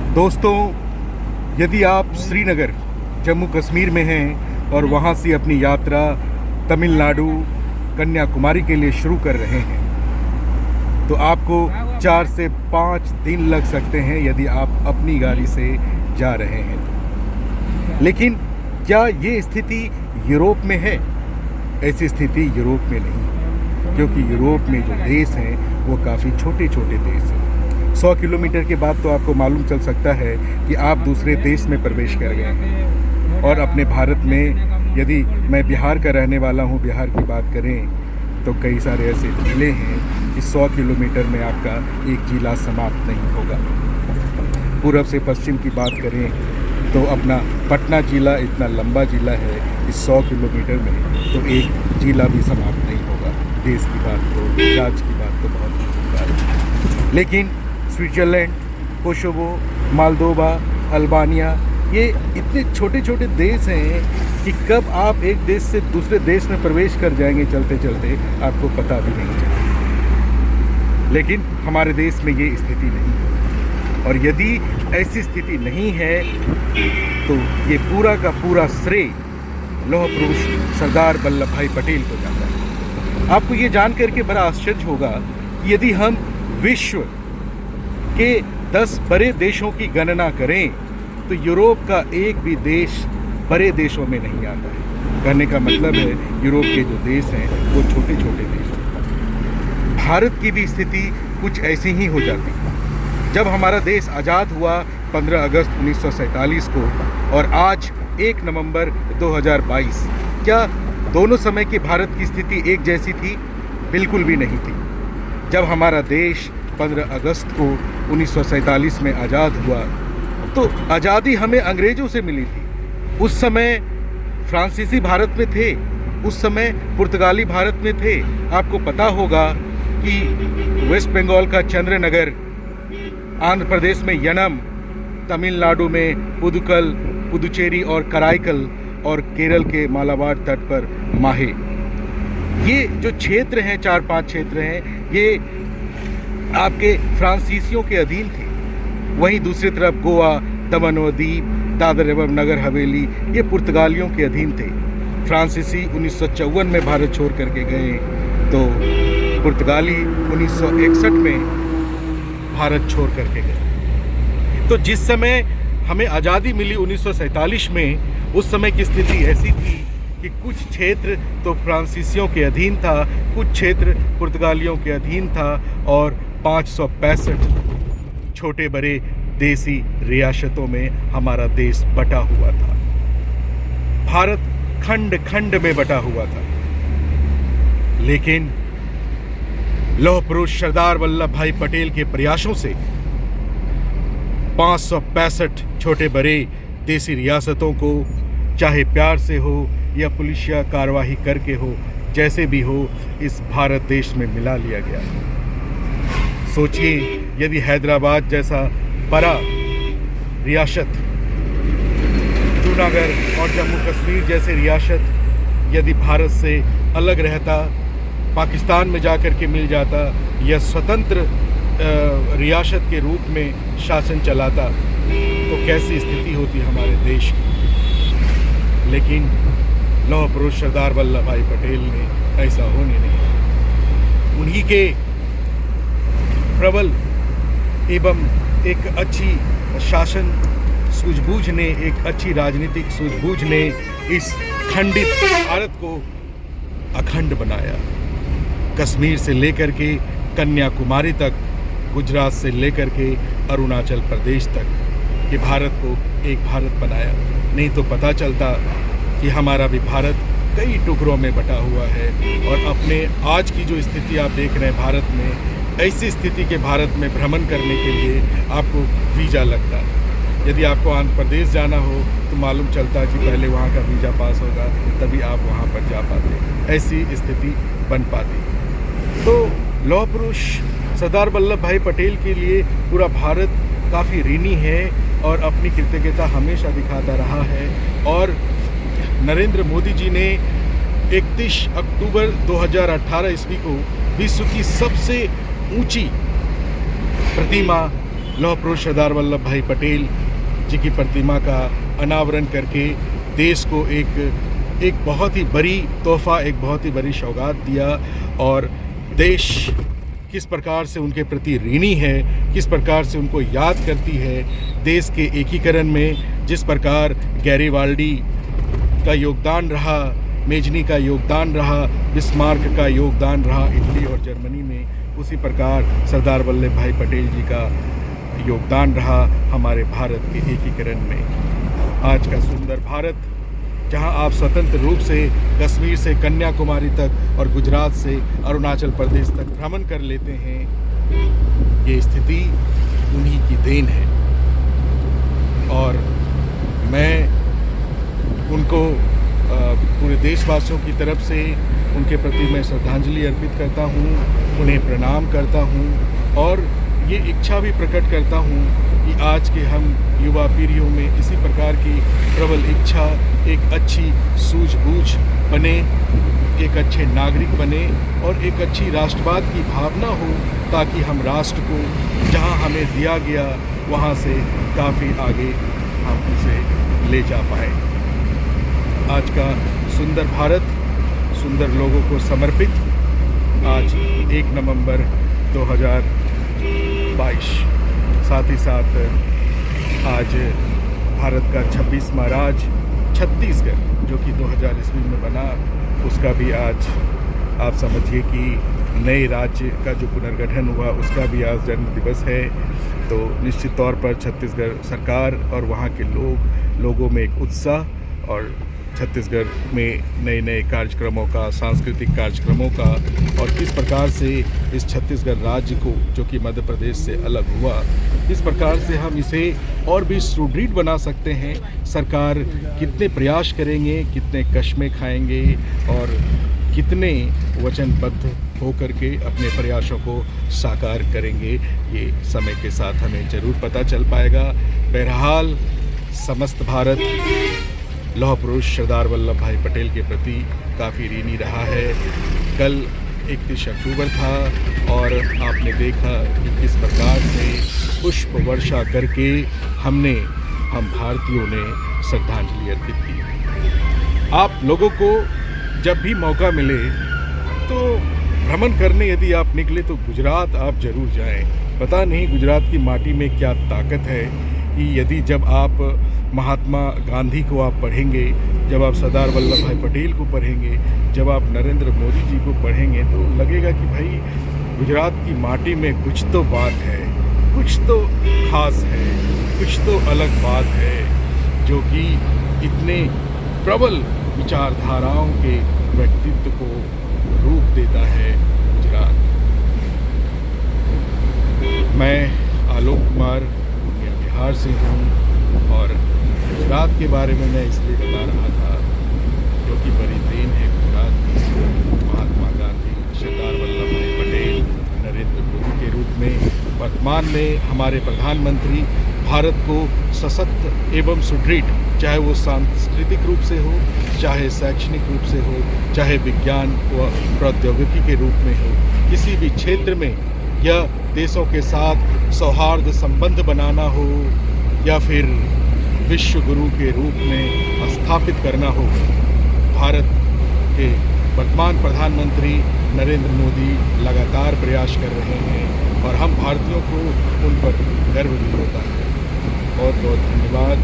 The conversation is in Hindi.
दोस्तों, यदि आप श्रीनगर जम्मू कश्मीर में हैं और वहाँ से अपनी यात्रा तमिलनाडु कन्याकुमारी के लिए शुरू कर रहे हैं तो आपको 4 से 5 दिन लग सकते हैं यदि आप अपनी गाड़ी से जा रहे हैं। लेकिन क्या ये स्थिति यूरोप में है? ऐसी स्थिति यूरोप में नहीं, क्योंकि यूरोप में जो देश हैं वो काफ़ी छोटे छोटे देश हैं। 100 किलोमीटर के बाद तो आपको मालूम चल सकता है कि आप दूसरे देश में प्रवेश कर गए हैं। और अपने भारत में यदि मैं बिहार का रहने वाला हूँ, बिहार की बात करें तो कई सारे ऐसे जिले हैं कि 100 किलोमीटर में आपका एक जिला समाप्त नहीं होगा। पूर्व से पश्चिम की बात करें तो अपना पटना जिला इतना लंबा जिला है कि 100 किलोमीटर में तो एक जिला भी समाप्त नहीं होगा। देश की बात तो, राज्य की बात तो बहुत दूर बात है। लेकिन स्विट्ज़रलैंड, कोसोवो, मोल्दोवा, अल्बानिया, ये इतने छोटे छोटे देश हैं कि कब आप एक देश से दूसरे देश में प्रवेश कर जाएंगे चलते चलते आपको पता भी नहीं चलेगा। लेकिन हमारे देश में ये स्थिति नहीं है। और यदि ऐसी स्थिति नहीं है तो ये पूरा का पूरा श्रेय लौह पुरुष सरदार वल्लभ भाई पटेल को जाता है। आपको ये जानकर के बड़ा आश्चर्य होगा कि यदि हम विश्व के 10 बड़े देशों की गणना करें तो यूरोप का एक भी देश बड़े देशों में नहीं आता है। कहने का मतलब है यूरोप के जो देश हैं वो छोटे छोटे देश हैं। भारत की भी स्थिति कुछ ऐसी ही हो जाती है। जब हमारा देश आज़ाद हुआ 15 अगस्त 1947 को और आज 1 नवंबर 2022, क्या दोनों समय के भारत की स्थिति एक जैसी थी? बिल्कुल भी नहीं थी। जब हमारा देश 15 अगस्त को 1947 में आज़ाद हुआ तो आज़ादी हमें अंग्रेज़ों से मिली थी। उस समय फ्रांसीसी भारत में थे, उस समय पुर्तगाली भारत में थे। आपको पता होगा कि वेस्ट बंगाल का चंद्रनगर, आंध्र प्रदेश में यनम, तमिलनाडु में पुदुकल, पुदुचेरी और कराईकल और केरल के मालाबार तट पर माहे, ये जो क्षेत्र हैं 4-5 क्षेत्र हैं, ये आपके फ्रांसीसियों के अधीन थे। वहीं दूसरी तरफ गोवा, दमन व दीव, दादर एवं नगर हवेली, ये पुर्तगालियों के अधीन थे। फ्रांसीसी 1954 में भारत छोड़ करके गए तो पुर्तगाली 1961 में भारत छोड़ करके गए। तो जिस समय हमें आज़ादी मिली 1947 में, उस समय की स्थिति ऐसी थी कि कुछ क्षेत्र तो फ्रांसीसियों के अधीन था, कुछ क्षेत्र पुर्तगालियों के अधीन था और 565 छोटे बड़े देसी रियासतों में हमारा देश बटा हुआ था। भारत खंड खंड में बटा हुआ था। लेकिन लौह पुरुष सरदार वल्लभ भाई पटेल के प्रयासों से 565 छोटे बड़े देसी रियासतों को, चाहे प्यार से हो या पुलिसिया कार्यवाही करके हो, जैसे भी हो, इस भारत देश में मिला लिया गया। सोचिए, यदि हैदराबाद जैसा बड़ा रियासत, जूनागढ़ और जम्मू कश्मीर जैसे रियासत यदि भारत से अलग रहता, पाकिस्तान में जाकर के मिल जाता या स्वतंत्र रियासत के रूप में शासन चलाता तो कैसी स्थिति होती हमारे देश की। लेकिन लौह पुरुष सरदार वल्लभ भाई पटेल ने ऐसा होने नहीं दिया। उन्हीं के प्रबल एवं एक अच्छी शासन सूझबूझ ने, एक अच्छी राजनीतिक सूझबूझ ने इस खंडित भारत को अखंड बनाया। कश्मीर से लेकर के कन्याकुमारी तक, गुजरात से लेकर के अरुणाचल प्रदेश तक, ये भारत को एक भारत बनाया। नहीं तो पता चलता कि हमारा भी भारत कई टुकड़ों में बटा हुआ है। और अपने आज की जो स्थिति आप देख रहे हैं भारत में, ऐसी स्थिति के भारत में भ्रमण करने के लिए आपको वीज़ा लगता है। यदि आपको आंध्र प्रदेश जाना हो तो मालूम चलता कि पहले वहाँ का वीज़ा पास होगा तभी आप वहाँ पर जा पाते। ऐसी स्थिति बन पाती। तो लौह पुरुष सरदार वल्लभ भाई पटेल के लिए पूरा भारत काफ़ी ऋणी है और अपनी कृतज्ञता हमेशा दिखाता रहा है। और नरेंद्र मोदी जी ने 31 अक्टूबर 2018 ईस्वी को विश्व की सबसे ऊंची प्रतिमा लौह पुरुष सरदार वल्लभ भाई पटेल जी की प्रतिमा का अनावरण करके देश को एक बहुत ही बड़ी तोहफ़ा, एक बहुत ही बड़ी सौगात दिया। और देश किस प्रकार से उनके प्रति ऋणी है, किस प्रकार से उनको याद करती है। देश के एकीकरण में जिस प्रकार गैरिबाल्डी का योगदान रहा, मेजनी का योगदान रहा, बिस्मार्क का योगदान रहा इटली और जर्मनी में, उसी प्रकार सरदार वल्लभ भाई पटेल जी का योगदान रहा हमारे भारत के एकीकरण में। आज का सुंदर भारत, जहां आप स्वतंत्र रूप से कश्मीर से कन्याकुमारी तक और गुजरात से अरुणाचल प्रदेश तक भ्रमण कर लेते हैं, ये स्थिति उन्हीं की देन है। और मैं उनको पूरे देशवासियों की तरफ से उनके प्रति मैं श्रद्धांजलि अर्पित करता हूँ, उन्हें प्रणाम करता हूँ और ये इच्छा भी प्रकट करता हूँ कि आज के हम युवा पीढ़ियों में इसी प्रकार की प्रबल इच्छा, एक अच्छी सूझबूझ बने, एक अच्छे नागरिक बने और एक अच्छी राष्ट्रवाद की भावना हो, ताकि हम राष्ट्र को जहाँ हमें दिया गया वहाँ से काफ़ी आगे हम उसे ले जा पाए। आज का सुंदर भारत सुंदर लोगों को समर्पित आज 1 नवंबर 2022, साथ ही साथ आज भारत का 26वां राज्य छत्तीसगढ़ जो कि 2000 ईस्वी में बना, उसका भी आज आप समझिए कि नए राज्य का जो पुनर्गठन हुआ उसका भी आज जन्म दिवस है। तो निश्चित तौर पर छत्तीसगढ़ सरकार और वहाँ के लोगों में एक उत्साह और छत्तीसगढ़ में नए नए कार्यक्रमों का, सांस्कृतिक कार्यक्रमों का, और किस प्रकार से इस छत्तीसगढ़ राज्य को जो कि मध्य प्रदेश से अलग हुआ, इस प्रकार से हम इसे और भी सुदृढ़ बना सकते हैं। सरकार कितने प्रयास करेंगे, कितने कश्मे खाएंगे और कितने वचनबद्ध होकर के अपने प्रयासों को साकार करेंगे, ये समय के साथ हमें ज़रूर पता चल पाएगा। बहरहाल समस्त भारत लौह पुरुष सरदार वल्लभ भाई पटेल के प्रति काफ़ी ऋणी रहा है। कल 31 अक्टूबर था और आपने देखा कि किस प्रकार से पुष्प वर्षा करके हम भारतीयों ने श्रद्धांजलि अर्पित की। आप लोगों को जब भी मौका मिले तो भ्रमण करने यदि आप निकले तो गुजरात आप ज़रूर जाएं। पता नहीं गुजरात की माटी में क्या ताकत है कि यदि जब आप महात्मा गांधी को आप पढ़ेंगे, जब आप सरदार वल्लभ भाई पटेल को पढ़ेंगे, जब आप नरेंद्र मोदी जी को पढ़ेंगे तो लगेगा कि भाई गुजरात की माटी में कुछ तो बात है, कुछ तो खास है, कुछ तो अलग बात है जो कि इतने प्रबल विचारधाराओं के व्यक्तित्व को रूप देता है गुजरात। मैं आलोक कुमार पूर्णिया बिहार से हूँ और गुजरात के बारे में मैं इसलिए बता रहा था क्योंकि बड़ी देन है गुजरात की महात्मा गांधी, सरदार वल्लभ भाई पटेल, नरेंद्र मोदी के रूप में वर्तमान में हमारे प्रधानमंत्री भारत को सशक्त एवं सुदृढ़, चाहे वो सांस्कृतिक रूप से हो, चाहे शैक्षणिक रूप से हो, चाहे विज्ञान व प्रौद्योगिकी के रूप में हो, किसी भी क्षेत्र में या देशों के साथ सौहार्द संबंध बनाना हो या फिर विश्व गुरु के रूप में स्थापित करना हो, भारत के वर्तमान प्रधानमंत्री नरेंद्र मोदी लगातार प्रयास कर रहे हैं और हम भारतीयों को उन पर गर्व भी होता है। बहुत बहुत धन्यवाद।